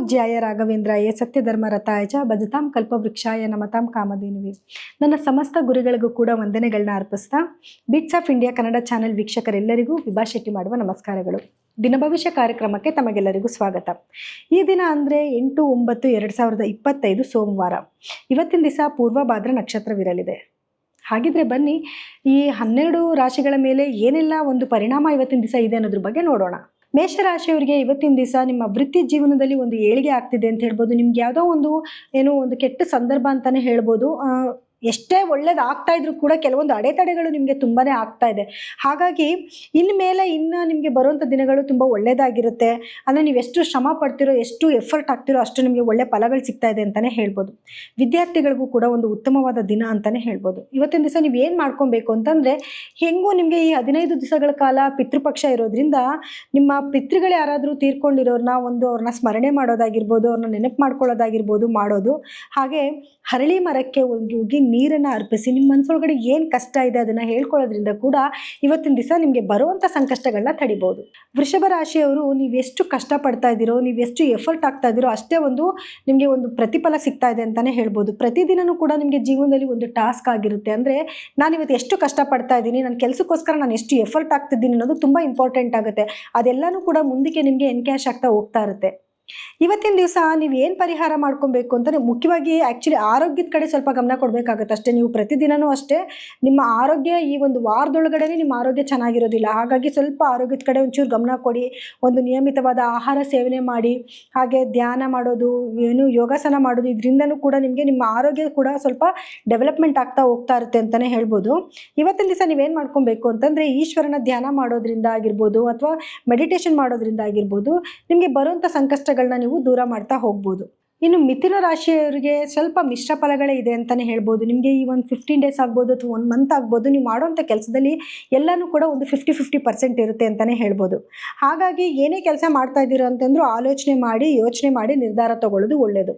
ಪೂಜ್ಯಾಯ ರಾಘವೇಂದ್ರಾಯ ಸತ್ಯಧರ್ಮರತಾಯ ಚ ಭಜತಾಂ ಕಲ್ಪವೃಕ್ಷಾಯ ನಮತಾಂ ಕಾಮಧೇನುವೆ. ನನ್ನ ಸಮಸ್ತ ಗುರುಗಳಿಗೂ ಕೂಡ ವಂದನೆಗಳನ್ನ ಅರ್ಪಿಸ್ತಾ bits of India Kannada channel ವೀಕ್ಷಕರೆಲ್ಲರಿಗೂ ವಿಭಾ ಶೆಟ್ಟಿ ಮಾಡುವ ನಮಸ್ಕಾರಗಳು. ದಿನ ಭವಿಷ್ಯ ಕಾರ್ಯಕ್ರಮಕ್ಕೆ ತಮಗೆಲ್ಲರಿಗೂ ಸ್ವಾಗತ. ಈ ದಿನ ಅಂದರೆ 8/9/2025 ಸೋಮವಾರ. ಇವತ್ತಿನ ದಿವಸ ಪೂರ್ವ ಭಾದ್ರ ನಕ್ಷತ್ರವಿರಲಿದೆ. ಹಾಗಿದ್ರೆ ಬನ್ನಿ ಈ 12 ರಾಶಿಗಳ ಮೇಲೆ ಏನೆಲ್ಲ ಒಂದು ಪರಿಣಾಮ ಇವತ್ತಿನ ದಿವಸ ಇದೆ ಅನ್ನೋದ್ರ ಬಗ್ಗೆ ನೋಡೋಣ. ಮೇಷರಾಶಿಯವರಿಗೆ ಇವತ್ತಿನ ದಿವಸ ನಿಮ್ಮ ವೃತ್ತಿ ಜೀವನದಲ್ಲಿ ಒಂದು ಏಳಿಗೆ ಆಗ್ತಿದೆ ಅಂತ ಹೇಳ್ಬೋದು. ನಿಮ್ಗೆ ಯಾವುದೋ ಒಂದು ಕೆಟ್ಟ ಸಂದರ್ಭ ಅಂತಾನೆ ಹೇಳ್ಬೋದು. ಎಷ್ಟೇ ಒಳ್ಳೇದು ಆಗ್ತಾ ಇದ್ರು ಕೂಡ ಕೆಲವೊಂದು ಅಡೆತಡೆಗಳು ನಿಮಗೆ ತುಂಬಾ ಆಗ್ತಾ ಇದೆ. ಹಾಗಾಗಿ ಇನ್ಮೇಲೆ ನಿಮಗೆ ಬರುವಂಥ ದಿನಗಳು ತುಂಬ ಒಳ್ಳೆಯದಾಗಿರುತ್ತೆ. ಅಂದರೆ ನೀವು ಎಷ್ಟು ಶ್ರಮ ಪಡ್ತಿರೋ, ಎಷ್ಟು ಎಫರ್ಟ್ ಹಾಕ್ತಿರೋ ಅಷ್ಟು ನಿಮಗೆ ಒಳ್ಳೆ ಫಲಗಳು ಸಿಗ್ತಾ ಇದೆ ಅಂತಲೇ ಹೇಳ್ಬೋದು. ವಿದ್ಯಾರ್ಥಿಗಳಿಗೂ ಕೂಡ ಒಂದು ಉತ್ತಮವಾದ ದಿನ ಅಂತಲೇ ಹೇಳ್ಬೋದು. ಇವತ್ತಿನ ದಿವಸ ನೀವು ಏನು ಮಾಡ್ಕೊಬೇಕು ಅಂತಂದರೆ, ಹೆಂಗೂ ನಿಮಗೆ ಈ 15 ದಿವಸಗಳ ಕಾಲ ಪಿತೃಪಕ್ಷ ಇರೋದ್ರಿಂದ ನಿಮ್ಮ ಪಿತೃಗಳು ಯಾರಾದರೂ ತೀರ್ಕೊಂಡಿರೋರನ್ನ ಅವ್ರನ್ನ ಸ್ಮರಣೆ ಮಾಡೋದಾಗಿರ್ಬೋದು, ಅವ್ರನ್ನ ನೆನಪು ಮಾಡ್ಕೊಳ್ಳೋದಾಗಿರ್ಬೋದು ಮಾಡೋದು. ಹಾಗೆ ಹರಳಿ ಮರಕ್ಕೆ ಹೋಗಿ ನೀರನ್ನು ಅರ್ಪಿಸಿ ನಿಮ್ಮ ಮನಸ್ಸೊಳಗಡೆ ಏನು ಕಷ್ಟ ಇದೆ ಅದನ್ನು ಹೇಳ್ಕೊಳ್ಳೋದ್ರಿಂದ ಕೂಡ ಇವತ್ತಿನ ದಿವಸ ನಿಮಗೆ ಬರುವಂಥ ಸಂಕಷ್ಟಗಳನ್ನ ತಡಿಬೋದು. ವೃಷಭ ರಾಶಿಯವರು ನೀವು ಎಷ್ಟು ಕಷ್ಟಪಡ್ತಾ ಇದ್ದೀರೋ, ನೀವು ಎಷ್ಟು ಎಫರ್ಟ್ ಆಗ್ತಾ ಇದ್ದೀರೋ ಅಷ್ಟೇ ನಿಮಗೆ ಒಂದು ಪ್ರತಿಫಲ ಸಿಗ್ತಾ ಇದೆ ಅಂತಲೇ ಹೇಳ್ಬೋದು. ಪ್ರತಿದಿನವೂ ಕೂಡ ನಿಮಗೆ ಜೀವನದಲ್ಲಿ ಒಂದು ಟಾಸ್ಕ್ ಆಗಿರುತ್ತೆ. ಅಂದರೆ ನಾನು ಇವತ್ತು ಎಷ್ಟು ಕಷ್ಟಪಡ್ತಾ ಇದ್ದೀನಿ, ನನ್ನ ಕೆಲಸಕ್ಕೋಸ್ಕರ ನಾನು ಎಷ್ಟು ಎಫರ್ಟ್ ಆಗ್ತಿದ್ದೀನಿ ಅನ್ನೋದು ತುಂಬ ಇಂಪಾರ್ಟೆಂಟ್ ಆಗುತ್ತೆ. ಅದೆಲ್ಲನೂ ಕೂಡ ಮುಂದಕ್ಕೆ ನಿಮಗೆ ಎನ್ಕ್ಯಾಶ್ ಆಗ್ತಾ ಹೋಗ್ತಾ ಇರುತ್ತೆ. ಇವತ್ತಿನ ದಿವಸ ನೀವು ಏನು ಪರಿಹಾರ ಮಾಡ್ಕೊಬೇಕು ಅಂತಂದರೆ, ಮುಖ್ಯವಾಗಿ ಆ್ಯಕ್ಚುಲಿ ಆರೋಗ್ಯದ ಕಡೆ ಸ್ವಲ್ಪ ಗಮನ ಕೊಡಬೇಕಾಗುತ್ತೆ ಅಷ್ಟೇ. ನೀವು ಪ್ರತಿದಿನವೂ ಅಷ್ಟೇ ನಿಮ್ಮ ಆರೋಗ್ಯ ಈ ಒಂದು ವಾರದೊಳಗಡೆ ನಿಮ್ಮ ಆರೋಗ್ಯ ಚೆನ್ನಾಗಿರೋದಿಲ್ಲ. ಹಾಗಾಗಿ ಸ್ವಲ್ಪ ಆರೋಗ್ಯದ ಕಡೆ ಒಂಚೂರು ಗಮನ ಕೊಡಿ. ಒಂದು ನಿಯಮಿತವಾದ ಆಹಾರ ಸೇವನೆ ಮಾಡಿ, ಹಾಗೆ ಧ್ಯಾನ ಮಾಡೋದು, ಯೋಗಾಸನ ಮಾಡೋದು, ಇದರಿಂದನೂ ಕೂಡ ನಿಮ್ಮ ಆರೋಗ್ಯ ಕೂಡ ಸ್ವಲ್ಪ ಡೆವಲಪ್ಮೆಂಟ್ ಆಗ್ತಾ ಹೋಗ್ತಾ ಇರುತ್ತೆ ಅಂತಲೇ ಹೇಳ್ಬೋದು. ಇವತ್ತಿನ ದಿವಸ ನೀವೇನು ಮಾಡ್ಕೊಬೇಕು ಅಂತಂದರೆ, ಈಶ್ವರನ ಧ್ಯಾನ ಮಾಡೋದ್ರಿಂದ ಆಗಿರ್ಬೋದು ಅಥವಾ ಮೆಡಿಟೇಷನ್ ಮಾಡೋದ್ರಿಂದ ಆಗಿರ್ಬೋದು ನಿಮಗೆ ಬರುವಂಥ ಸಂಕಷ್ಟಗಳನ್ನ ನೀವು ದೂರ ಮಾಡ್ತಾ ಹೋಗ್ಬೋದು. ಇನ್ನು ಮಿಥುನ ರಾಶಿಯವರಿಗೆ ಸ್ವಲ್ಪ ಮಿಶ್ರ ಫಲಗಳೇ ಇದೆ ಅಂತಲೇ ಹೇಳ್ಬೋದು. ನಿಮಗೆ ಈ ಒಂದು 15 ಡೇಸ್ ಆಗ್ಬೋದು ಅಥವಾ 1 ಮಂತ್ ಆಗ್ಬೋದು, ನೀವು ಮಾಡೋವಂಥ ಕೆಲಸದಲ್ಲಿ ಎಲ್ಲನೂ ಕೂಡ ಒಂದು 50% ಇರುತ್ತೆ ಅಂತಲೇ ಹೇಳ್ಬೋದು. ಹಾಗಾಗಿ ಏನೇ ಕೆಲಸ ಮಾಡ್ತಾ ಇದ್ದೀರೋ ಅಂತಂದ್ರೂ ಯೋಚನೆ ಮಾಡಿ ನಿರ್ಧಾರ ತಗೊಳ್ಳೋದು ಒಳ್ಳೆಯದು.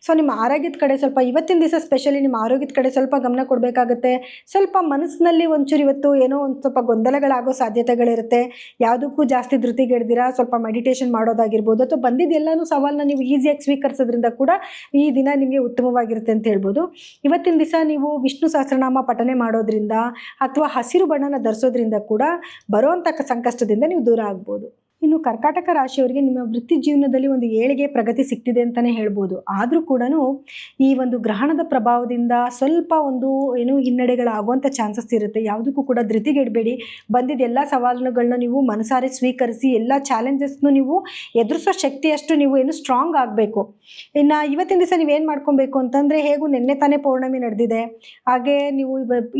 ಸೊ ನಿಮ್ಮ ಆರೋಗ್ಯದ ಕಡೆ ಸ್ವಲ್ಪ ಇವತ್ತಿನ ದಿವಸ ಸ್ಪೆಷಲಿ ನಿಮ್ಮ ಆರೋಗ್ಯದ ಕಡೆ ಸ್ವಲ್ಪ ಗಮನ ಕೊಡಬೇಕಾಗುತ್ತೆ. ಸ್ವಲ್ಪ ಮನಸ್ಸಿನಲ್ಲಿ ಒಂಚೂರು ಇವತ್ತು ಏನೋ ಒಂದು ಸ್ವಲ್ಪ ಗೊಂದಲಗಳಾಗೋ ಸಾಧ್ಯತೆಗಳಿರುತ್ತೆ. ಯಾವುದಕ್ಕೂ ಜಾಸ್ತಿ ಧೃತಿಗೆಡ್ದಿರಾ ಸ್ವಲ್ಪ ಮೆಡಿಟೇಷನ್ ಮಾಡೋದಾಗಿರ್ಬೋದು ಅಥವಾ ಬಂದಿದ್ದೆಲ್ಲನೂ ಸವಾಲನ್ನ ನೀವು ಈಸಿಯಾಗಿ ಸ್ವೀಕರಿಸೋದ್ರಿಂದ ಕೂಡ ಈ ದಿನ ನಿಮಗೆ ಉತ್ತಮವಾಗಿರುತ್ತೆ ಅಂತ ಹೇಳ್ಬೋದು. ಇವತ್ತಿನ ದಿವಸ ನೀವು ವಿಷ್ಣು ಸಹಸ್ರನಾಮ ಪಠನೆ ಮಾಡೋದ್ರಿಂದ ಅಥವಾ ಹಸಿರು ಬಣ್ಣನ ಧರಿಸೋದ್ರಿಂದ ಕೂಡ ಬರುವಂಥ ಸಂಕಷ್ಟದಿಂದ ನೀವು ದೂರ ಆಗ್ಬೋದು. ಇನ್ನು ಕರ್ಕಾಟಕ ರಾಶಿಯವರಿಗೆ ನಿಮ್ಮ ವೃತ್ತಿ ಜೀವನದಲ್ಲಿ ಒಂದು ಏಳಿಗೆ ಪ್ರಗತಿ ಸಿಗ್ತಿದೆ ಅಂತಲೇ ಹೇಳ್ಬೋದು. ಆದರೂ ಕೂಡ ಈ ಒಂದು ಗ್ರಹಣದ ಪ್ರಭಾವದಿಂದ ಸ್ವಲ್ಪ ಹಿನ್ನಡೆಗಳಾಗುವಂಥ ಚಾನ್ಸಸ್ ಇರುತ್ತೆ. ಯಾವುದಕ್ಕೂ ಕೂಡ ಧೃತಿಗೆಡಬೇಡಿ. ಬಂದಿದ್ದ ಎಲ್ಲ ಸವಾಲುಗಳನ್ನ ನೀವು ಮನಸಾರೆ ಸ್ವೀಕರಿಸಿ ಎಲ್ಲ ಚಾಲೆಂಜಸ್ನು ನೀವು ಎದುರಿಸೋ ಶಕ್ತಿಯಷ್ಟು ನೀವು ಸ್ಟ್ರಾಂಗ್ ಆಗಬೇಕು. ಇನ್ನು ಇವತ್ತಿನ ದಿವಸ ನೀವೇನು ಮಾಡ್ಕೊಬೇಕು ಅಂತಂದರೆ, ಹೇಗೂ ನಿನ್ನೆ ತಾನೇ ಪೌರ್ಣಮಿ ನಡೆದಿದೆ. ಹಾಗೆ ನೀವು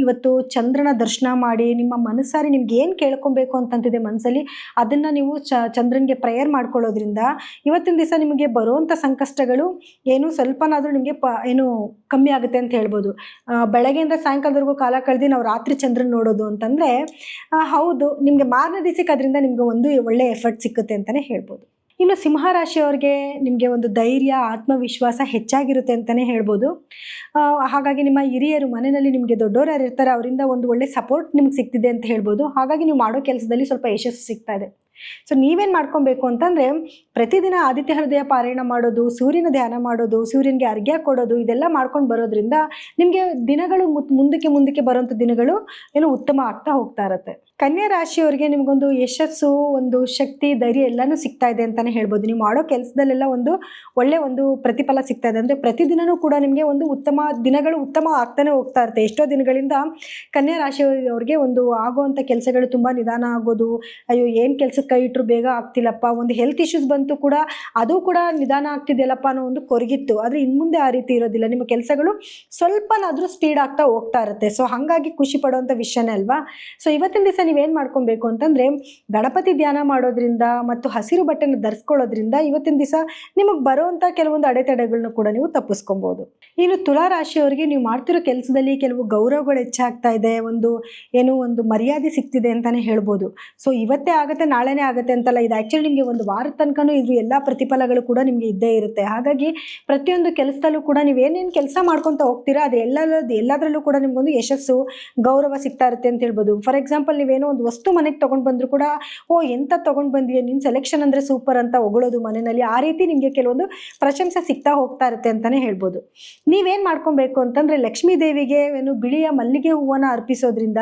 ಇವತ್ತು ಚಂದ್ರನ ದರ್ಶನ ಮಾಡಿ ನಿಮ್ಮ ಮನಸ್ಸಾರಿ ನಿಮ್ಗೆ ಏನು ಕೇಳ್ಕೊಬೇಕು ಅಂತಂತಿದೆ ಮನಸ್ಸಲ್ಲಿ ಅದನ್ನು ನೀವು ಚಂದ್ರನಿಗೆ ಪ್ರೇಯರ್ ಮಾಡ್ಕೊಳ್ಳೋದ್ರಿಂದ ಇವತ್ತಿನ ದಿವಸ ನಿಮಗೆ ಬರುವಂಥ ಸಂಕಷ್ಟಗಳು ಸ್ವಲ್ಪನಾದರೂ ನಿಮಗೆ ಕಮ್ಮಿ ಆಗುತ್ತೆ ಅಂತ ಹೇಳ್ಬೋದು. ಬೆಳಗ್ಗೆಯಿಂದ ಸಾಯಂಕಾಲದವರೆಗೂ ಕಾಲ ಕಳೆದು ನಾವು ರಾತ್ರಿ ಚಂದ್ರನ ನೋಡೋದು ಅಂತಂದರೆ ಹೌದು, ನಿಮಗೆ ಮಾರನೇ ದಿವಸಕ್ಕೆ ಅದರಿಂದ ನಿಮಗೆ ಒಂದು ಒಳ್ಳೆ ಎಫರ್ಟ್ ಸಿಕ್ಕುತ್ತೆ ಅಂತಲೇ ಹೇಳ್ಬೋದು. ಇನ್ನು ಸಿಂಹರಾಶಿಯವರಿಗೆ ನಿಮಗೆ ಒಂದು ಧೈರ್ಯ, ಆತ್ಮವಿಶ್ವಾಸ ಹೆಚ್ಚಾಗಿರುತ್ತೆ ಅಂತಲೇ ಹೇಳ್ಬೋದು. ಹಾಗಾಗಿ ನಿಮ್ಮ ಹಿರಿಯರು ಮನೆಯಲ್ಲಿ ನಿಮಗೆ ದೊಡ್ಡವರು ಯಾರು ಇರ್ತಾರೆ ಅವರಿಂದ ಒಂದು ಒಳ್ಳೆ ಸಪೋರ್ಟ್ ನಿಮ್ಗೆ ಸಿಗ್ತಿದೆ ಅಂತ ಹೇಳ್ಬೋದು. ಹಾಗಾಗಿ ನೀವು ಮಾಡೋ ಕೆಲಸದಲ್ಲಿ ಸ್ವಲ್ಪ ಯಶಸ್ಸು ಸಿಗ್ತಾ ಇದೆ. ಸೊ ನೀವೇನು ಮಾಡ್ಕೊಬೇಕು ಅಂತಂದರೆ, ಪ್ರತಿದಿನ ಆದಿತ್ಯ ಹೃದಯ ಪಾರಾಯಣ ಮಾಡೋದು, ಸೂರ್ಯನ ಧ್ಯಾನ ಮಾಡೋದು, ಸೂರ್ಯನಿಗೆ ಅರ್ಘ್ಯ ಕೊಡೋದು, ಇದೆಲ್ಲ ಮಾಡ್ಕೊಂಡು ಬರೋದ್ರಿಂದ ನಿಮಗೆ ದಿನಗಳು ಮುಂದಕ್ಕೆ ಬರೋಂಥ ದಿನಗಳು ಉತ್ತಮ ಆಗ್ತಾ ಹೋಗ್ತಾ ಇರುತ್ತೆ. ಕನ್ಯಾ ರಾಶಿಯವರಿಗೆ ನಿಮಗೊಂದು ಯಶಸ್ಸು, ಒಂದು ಶಕ್ತಿ, ಧೈರ್ಯ ಎಲ್ಲನೂ ಸಿಗ್ತಾ ಇದೆ ಅಂತಲೇ ಹೇಳ್ಬೋದು. ನೀವು ಮಾಡೋ ಕೆಲಸದಲ್ಲೆಲ್ಲ ಒಳ್ಳೆ ಪ್ರತಿಫಲ ಸಿಗ್ತಾ ಇದೆ. ಅಂದರೆ ಪ್ರತಿದಿನವೂ ಕೂಡ ನಿಮಗೆ ದಿನಗಳು ಉತ್ತಮ ಆಗ್ತಾನೆ ಹೋಗ್ತಾ ಇರುತ್ತೆ. ಎಷ್ಟೋ ದಿನಗಳಿಂದ ಕನ್ಯಾ ರಾಶಿಯವರಿಗೆ ಆಗುವಂಥ ಕೆಲಸಗಳು ತುಂಬ ನಿಧಾನ ಆಗೋದು, ಅಯ್ಯೋ ಏನು ಕೆಲಸಕ್ಕೆ ಕೈ ಇಟ್ಟರು ಬೇಗ ಆಗ್ತಿಲ್ಲಪ್ಪ, ಒಂದು ಹೆಲ್ತ್ ಇಶ್ಯೂಸ್ ಬಂತು ಕೂಡ ಅದು ಕೂಡ ನಿಧಾನ ಆಗ್ತಿದೆಯಲ್ಲಪ್ಪ ಅನ್ನೋ ಒಂದು ಕೊರಗಿತ್ತು. ಆದರೆ ಇನ್ಮುಂದೆ ಆ ರೀತಿ ಇರೋದಿಲ್ಲ. ನಿಮ್ಮ ಕೆಲಸಗಳು ಸ್ವಲ್ಪನಾದರೂ ಸ್ಪೀಡ್ ಆಗ್ತಾ ಹೋಗ್ತಾ ಇರುತ್ತೆ. ಸೊ ಹಾಗಾಗಿ ಖುಷಿ ಪಡುವಂಥ ವಿಷಯನೇ ಅಲ್ವಾ. ಸೊ ಇವತ್ತಿನ ದಿವಸ ನೀವೇನು ಮಾಡ್ಕೊಬೇಕು ಅಂತಂದರೆ, ಗಣಪತಿ ಧ್ಯಾನ ಮಾಡೋದ್ರಿಂದ ಮತ್ತು ಹಸಿರು ಬಟ್ಟೆನ ಧರಿಸ್ಕೊಳ್ಳೋದ್ರಿಂದ ಇವತ್ತಿನ ದಿವಸ ನಿಮಗೆ ಬರುವಂಥ ಕೆಲವೊಂದು ಅಡೆತಡೆಗಳನ್ನ ಕೂಡ ನೀವು ತಪ್ಪಿಸ್ಕೊಬೋದು. ಇನ್ನು ತುಲಾ ರಾಶಿಯವರಿಗೆ ನೀವು ಮಾಡ್ತಿರೋ ಕೆಲಸದಲ್ಲಿ ಕೆಲವು ಗೌರವಗಳು ಹೆಚ್ಚಾಗ್ತಾ ಇದೆ, ಒಂದು ಮರ್ಯಾದೆ ಸಿಗ್ತಿದೆ ಅಂತಲೇ ಹೇಳ್ಬೋದು. ಸೊ ಇವತ್ತೇ ಆಗುತ್ತೆ ನಾಳೆನೇ ದಿನಾನೇ ಆಗುತ್ತೆ ಅಂತಲ್ಲ, ಇದು ಆ್ಯಕ್ಚುಲಿ ನಿಮಗೆ ಒಂದು ವಾರದ ತನಕನೂ ಇದು ಎಲ್ಲ ಪ್ರತಿಫಲಗಳು ಕೂಡ ನಿಮಗೆ ಇದ್ದೇ ಇರುತ್ತೆ. ಹಾಗಾಗಿ ಪ್ರತಿಯೊಂದು ಕೆಲಸದಲ್ಲೂ ಕೂಡ ನೀವೇನೇನು ಕೆಲಸ ಮಾಡ್ಕೊತ ಹೋಗ್ತೀರಾ ಅದು ಎಲ್ಲದರಲ್ಲೂ ಕೂಡ ನಿಮಗೊಂದು ಯಶಸ್ಸು, ಗೌರವ ಸಿಗ್ತಾ ಇರುತ್ತೆ ಅಂತ ಹೇಳ್ಬೋದು. ಫಾರ್ ಎಕ್ಸಾಂಪಲ್, ನೀವೇನೋ ಒಂದು ವಸ್ತು ಮನೆಗೆ ತೊಗೊಂಡು ಬಂದರೂ ಕೂಡ, ಓ ಎಂತ ತೊಗೊಂಡು ಬಂದಿದೆ, ನಿನ್ನ ಸೆಲೆಕ್ಷನ್ ಅಂದರೆ ಸೂಪರ್ ಅಂತ ಹೊಗಳೋದು ಮನೆಯಲ್ಲಿ. ಆ ರೀತಿ ನಿಮಗೆ ಕೆಲವೊಂದು ಪ್ರಶಂಸೆ ಸಿಗ್ತಾ ಹೋಗ್ತಾ ಇರುತ್ತೆ ಅಂತಲೇ ಹೇಳ್ಬೋದು. ನೀವೇನು ಮಾಡ್ಕೊಬೇಕು ಅಂತಂದರೆ, ಲಕ್ಷ್ಮೀ ದೇವಿಗೆ ಬಿಳಿಯ ಮಲ್ಲಿಗೆ ಹೂವನ್ನು ಅರ್ಪಿಸೋದ್ರಿಂದ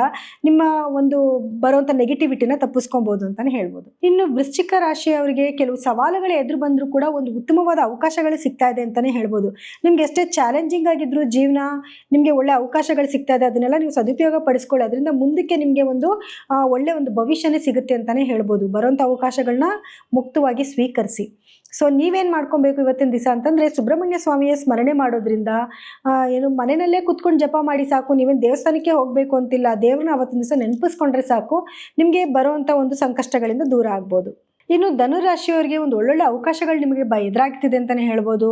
ನಿಮ್ಮ ಒಂದು ಬರುವಂಥ ನೆಗೆಟಿವಿಟಿನ ತಪ್ಪಿಸ್ಕೊಬೋದು ಅಂತಲೇ ಹೇಳ್ಬೋದು. ಇನ್ನು ವೃಶ್ಚಿಕ ರಾಶಿಯವರಿಗೆ ಕೆಲವು ಸವಾಲುಗಳು ಎದುರು ಬಂದರೂ ಕೂಡ ಒಂದು ಉತ್ತಮವಾದ ಅವಕಾಶಗಳು ಸಿಗ್ತಾ ಇದೆ ಅಂತಲೇ ಹೇಳ್ಬೋದು. ನಿಮ್ಗೆ ಎಷ್ಟೇ ಚಾಲೆಂಜಿಂಗ್ ಆಗಿದ್ರು ಜೀವನ, ನಿಮಗೆ ಒಳ್ಳೆ ಅವಕಾಶಗಳು ಸಿಗ್ತಾ ಇದೆ, ಅದನ್ನೆಲ್ಲ ನೀವು ಸದುಪಯೋಗ ಪಡಿಸ್ಕೊಳ್ಳಿ. ಅದರಿಂದ ಮುಂದಕ್ಕೆ ನಿಮಗೆ ಒಂದು ಒಳ್ಳೆ ಒಂದು ಭವಿಷ್ಯನೇ ಸಿಗುತ್ತೆ ಅಂತಲೇ ಹೇಳ್ಬೋದು. ಬರುವಂಥ ಅವಕಾಶಗಳನ್ನ ಮುಕ್ತವಾಗಿ ಸ್ವೀಕರಿಸಿ. ಸೊ ನೀವೇನು ಮಾಡ್ಕೊಬೇಕು ಇವತ್ತಿನ ದಿವಸ ಅಂತಂದರೆ, ಸುಬ್ರಹ್ಮಣ್ಯ ಸ್ವಾಮಿಯ ಸ್ಮರಣೆ ಮಾಡೋದ್ರಿಂದ ಮನೆಯಲ್ಲೇ ಕುತ್ಕೊಂಡು ಜಪ ಮಾಡಿ ಸಾಕು. ನೀವೇನು ದೇವಸ್ಥಾನಕ್ಕೆ ಹೋಗಬೇಕು ಅಂತಿಲ್ಲ, ದೇವ್ರನ್ನ ಅವತ್ತಿನ ದಿವಸ ನೆನಪಿಸ್ಕೊಂಡ್ರೆ ಸಾಕು, ನಿಮಗೆ ಬರುವಂಥ ಒಂದು ಸಂಕಷ್ಟಗಳಿಂದ ದೂರ ಆಗ್ಬೋದು. ಇನ್ನು ಧನುರಾಶಿಯವರಿಗೆ ಒಂದು ಒಳ್ಳೊಳ್ಳೆ ಅವಕಾಶಗಳು ನಿಮಗೆ ಎದುರಾಗ್ತಿದೆ ಅಂತಲೇ ಹೇಳ್ಬೋದು.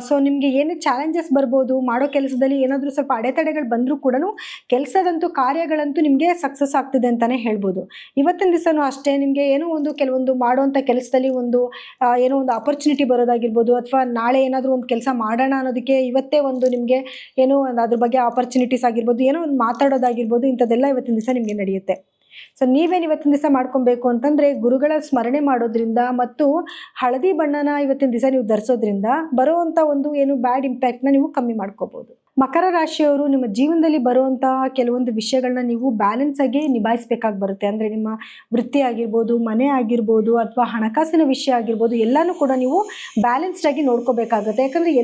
ಸೊ ನಿಮಗೆ ಏನೇ ಚಾಲೆಂಜಸ್ ಬರ್ಬೋದು, ಮಾಡೋ ಕೆಲಸದಲ್ಲಿ ಏನಾದರೂ ಸ್ವಲ್ಪ ಅಡೆತಡೆಗಳು ಬಂದರೂ ಕೂಡ ಕೆಲಸದಂತೂ ಕಾರ್ಯಗಳಂತೂ ನಿಮಗೆ ಸಕ್ಸಸ್ ಆಗ್ತಿದೆ ಅಂತಲೇ ಹೇಳ್ಬೋದು. ಇವತ್ತಿನ ದಿವಸನೂ ಅಷ್ಟೇ, ನಿಮಗೆ ಏನೋ ಒಂದು ಕೆಲವೊಂದು ಮಾಡುವಂಥ ಕೆಲಸದಲ್ಲಿ ಏನೋ ಒಂದು ಆಪರ್ಚುನಿಟಿ ಬರೋದಾಗಿರ್ಬೋದು, ಅಥವಾ ನಾಳೆ ಏನಾದರೂ ಒಂದು ಕೆಲಸ ಮಾಡೋಣ ಅನ್ನೋದಕ್ಕೆ ಇವತ್ತೇ ನಿಮಗೆ ಏನೋ ಅದ್ರ ಬಗ್ಗೆ ಆಪರ್ಚುನಿಟೀಸ್ ಆಗಿರ್ಬೋದು, ಏನೋ ಒಂದು ಮಾತಾಡೋದಾಗಿರ್ಬೋದು, ಇಂಥದ್ದೆಲ್ಲ ಇವತ್ತಿನ ದಿವಸ ನಿಮಗೆ ನಡೆಯುತ್ತೆ. ಸೊ ನೀವೇನು ಇವತ್ತಿನ ದಿವಸ ಮಾಡ್ಕೊಬೇಕು ಅಂತಂದರೆ, ಗುರುಗಳ ಸ್ಮರಣೆ ಮಾಡೋದ್ರಿಂದ ಮತ್ತು ಹಳದಿ ಬಣ್ಣನ ಇವತ್ತಿನ ದಿವಸ ನೀವು ಧರಿಸೋದ್ರಿಂದ ಬರುವಂಥ ಬ್ಯಾಡ್ ಇಂಪ್ಯಾಕ್ಟ್ನ ನೀವು ಕಮ್ಮಿ ಮಾಡ್ಕೋಬೋದು. ಮಕರ ರಾಶಿಯವರು ನಿಮ್ಮ ಜೀವನದಲ್ಲಿ ಬರುವಂತಹ ಕೆಲವೊಂದು ವಿಷಯಗಳನ್ನ ನೀವು ಬ್ಯಾಲೆನ್ಸ್ ಆಗಿ ನಿಭಾಯಿಸಬೇಕಾಗಿ ಬರುತ್ತೆ. ಅಂದರೆ ನಿಮ್ಮ ವೃತ್ತಿ ಆಗಿರ್ಬೋದು, ಮನೆ ಆಗಿರ್ಬೋದು, ಅಥವಾ ಹಣಕಾಸಿನ ವಿಷಯ ಆಗಿರ್ಬೋದು, ಎಲ್ಲನೂ ಕೂಡ ನೀವು ಬ್ಯಾಲೆನ್ಸ್ಡ್ ಆಗಿ ನೋಡ್ಕೋಬೇಕಾಗುತ್ತೆ. ಯಾಕಂದರೆ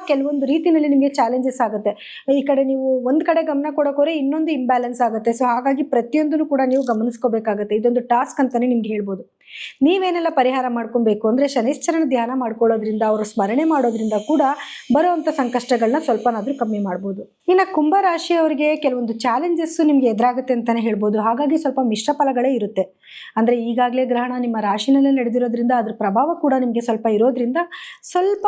ಕೆಲವೊಂದು ರೀತಿಯಲ್ಲಿ ನಿಮಗೆ ಚಾಲೆಂಜಸ್ ಆಗುತ್ತೆ. ಈ ಕಡೆ ನೀವು ಒಂದು ಕಡೆ ಗಮನ ಕೊಡೋಕೋರೆ ಇನ್ನೊಂದು ಇಂಬ್ಯಾಲೆನ್ಸ್ ಆಗುತ್ತೆ. ಸೊ ಹಾಗಾಗಿ ಪ್ರತಿಯೊಂದನ್ನು ಕೂಡ ನೀವು ಗಮನಿಸ್ಕೋಬೇಕಾಗುತ್ತೆ. ಇದೊಂದು ಟಾಸ್ಕ್ ಅಂತಲೇ ನಿಮ್ಗೆ ಹೇಳ್ಬೋದು. ನೀವೇನೆಲ್ಲ ಪರಿಹಾರ ಮಾಡ್ಕೊಬೇಕು ಅಂದರೆ, ಶನೈಶ್ಚರನ ಧ್ಯಾನ ಮಾಡ್ಕೊಳ್ಳೋದ್ರಿಂದ, ಅವರ ಸ್ಮರಣೆ ಮಾಡೋದ್ರಿಂದ ಕೂಡ ಬರುವಂಥ ಸಂಕಷ್ಟಗಳನ್ನ ಸ್ವಲ್ಪನಾದರೂ ಕಮ್ಮಿ ಮಾಡ್ಬೋದು. ಇನ್ನು ಕುಂಭರಾಶಿಯವರಿಗೆ ಕೆಲವೊಂದು ಚಾಲೆಂಜಸ್ಸು ನಿಮಗೆ ಎದುರಾಗುತ್ತೆ ಅಂತಲೇ ಹೇಳ್ಬೋದು. ಹಾಗಾಗಿ ಸ್ವಲ್ಪ ಮಿಶ್ರ ಫಲಗಳೇ ಇರುತ್ತೆ. ಅಂದರೆ ಈಗಾಗಲೇ ಗ್ರಹಣ ನಿಮ್ಮ ರಾಶಿನಲ್ಲೇ ನಡೆದಿರೋದ್ರಿಂದ ಅದ್ರ ಪ್ರಭಾವ ಕೂಡ ನಿಮಗೆ ಸ್ವಲ್ಪ ಇರೋದ್ರಿಂದ ಸ್ವಲ್ಪ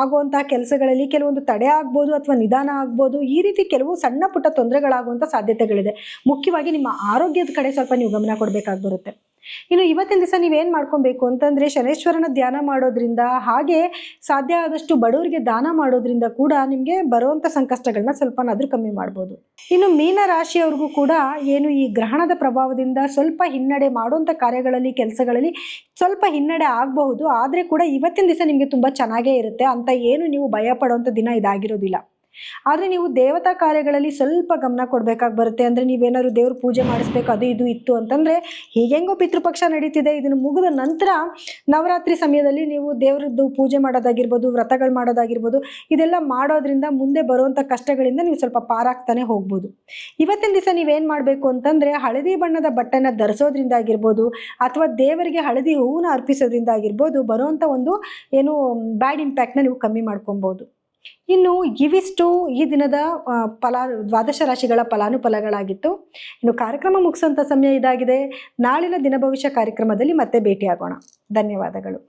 ಆಗುವಂಥ ಕೆಲಸಗಳಲ್ಲಿ ಕೆಲವೊಂದು ತಡೆ ಆಗ್ಬೋದು ಅಥವಾ ನಿಧಾನ ಆಗ್ಬೋದು. ಈ ರೀತಿ ಕೆಲವು ಸಣ್ಣ ಪುಟ್ಟ ತೊಂದರೆಗಳಾಗುವಂಥ ಸಾಧ್ಯತೆಗಳಿದೆ. ಮುಖ್ಯವಾಗಿ ನಿಮ್ಮ ಆರೋಗ್ಯದ ಕಡೆ ಸ್ವಲ್ಪ ನೀವು ಗಮನ ಕೊಡಬೇಕಾಗಿ ಬರುತ್ತೆ. ಇನ್ನು ಇವತ್ತಿನ ದಿವಸ ನೀವೇನು ಮಾಡ್ಕೊಬೇಕು ಅಂತಂದರೆ, ಶನೇಶ್ವರನ ಧ್ಯಾನ ಮಾಡೋದ್ರಿಂದ, ಹಾಗೆ ಸಾಧ್ಯ ಆದಷ್ಟು ಬಡವರಿಗೆ ದಾನ ಮಾಡೋದ್ರಿಂದ ಕೂಡ ನಿಮಗೆ ಬರುವಂಥ ಸಂಕಷ್ಟಗಳನ್ನ ಸ್ವಲ್ಪನಾದರೂ ಕಮ್ಮಿ ಮಾಡ್ಬೋದು. ಇನ್ನು ಮೀನ ರಾಶಿಯವ್ರಿಗೂ ಕೂಡ ಈ ಗ್ರಹಣದ ಪ್ರಭಾವದಿಂದ ಸ್ವಲ್ಪ ಹಿನ್ನಡೆ ಮಾಡುವಂಥ ಕಾರ್ಯಗಳಲ್ಲಿ, ಕೆಲಸಗಳಲ್ಲಿ ಸ್ವಲ್ಪ ಹಿನ್ನಡೆ ಆಗಬಹುದು. ಆದರೆ ಕೂಡ ಇವತ್ತಿನ ದಿವಸ ನಿಮಗೆ ತುಂಬ ಚೆನ್ನಾಗೇ ಇರುತ್ತೆ. ಅಂತ ನೀವು ಭಯ ಪಡುವಂಥ ದಿನ ಇದಾಗಿರೋದಿಲ್ಲ. ಆದರೆ ನೀವು ದೇವತಾ ಕಾರ್ಯಗಳಲ್ಲಿ ಸ್ವಲ್ಪ ಗಮನ ಕೊಡಬೇಕಾಗಿ ಬರುತ್ತೆ. ಅಂದರೆ ನೀವೇನಾದ್ರು ದೇವ್ರ ಪೂಜೆ ಮಾಡಿಸ್ಬೇಕು, ಅದು ಇದು ಇತ್ತು ಅಂತಂದರೆ, ಹೀಗೆಂಗೋ ಪಿತೃಪಕ್ಷ ನಡೀತಿದೆ, ಇದನ್ನು ಮುಗಿದ ನಂತರ ನವರಾತ್ರಿ ಸಮಯದಲ್ಲಿ ನೀವು ದೇವ್ರದ್ದು ಪೂಜೆ ಮಾಡೋದಾಗಿರ್ಬೋದು, ವ್ರತಗಳು ಮಾಡೋದಾಗಿರ್ಬೋದು, ಇದೆಲ್ಲ ಮಾಡೋದ್ರಿಂದ ಮುಂದೆ ಬರುವಂಥ ಕಷ್ಟಗಳಿಂದ ನೀವು ಸ್ವಲ್ಪ ಪಾರಾಗ್ತಾನೆ ಹೋಗ್ಬೋದು. ಇವತ್ತಿನ ದಿವಸ ನೀವೇನು ಮಾಡಬೇಕು ಅಂತಂದರೆ, ಹಳದಿ ಬಣ್ಣದ ಬಟ್ಟೆನ ಧರಿಸೋದ್ರಿಂದ ಆಗಿರ್ಬೋದು, ಅಥವಾ ದೇವರಿಗೆ ಹಳದಿ ಹೂವನ್ನ ಅರ್ಪಿಸೋದ್ರಿಂದ ಆಗಿರ್ಬೋದು, ಬರುವಂಥ ಬ್ಯಾಡ್ ಇಂಪ್ಯಾಕ್ಟ್ನ ನೀವು ಕಮ್ಮಿ ಮಾಡ್ಕೊಬೋದು. ಇನ್ನು ಇವಿಷ್ಟು ಈ ದಿನದ ದ್ವಾದಶ ರಾಶಿಗಳ ಫಲಾನುಫಲಗಳಾಗಿತ್ತು. ಇನ್ನು ಕಾರ್ಯಕ್ರಮ ಮುಗಿಸುವಂಥ ಸಮಯ ಇದಾಗಿದೆ. ನಾಳಿನ ದಿನ ಭವಿಷ್ಯ ಕಾರ್ಯಕ್ರಮದಲ್ಲಿ ಮತ್ತೆ ಭೇಟಿಯಾಗೋಣ. ಧನ್ಯವಾದಗಳು.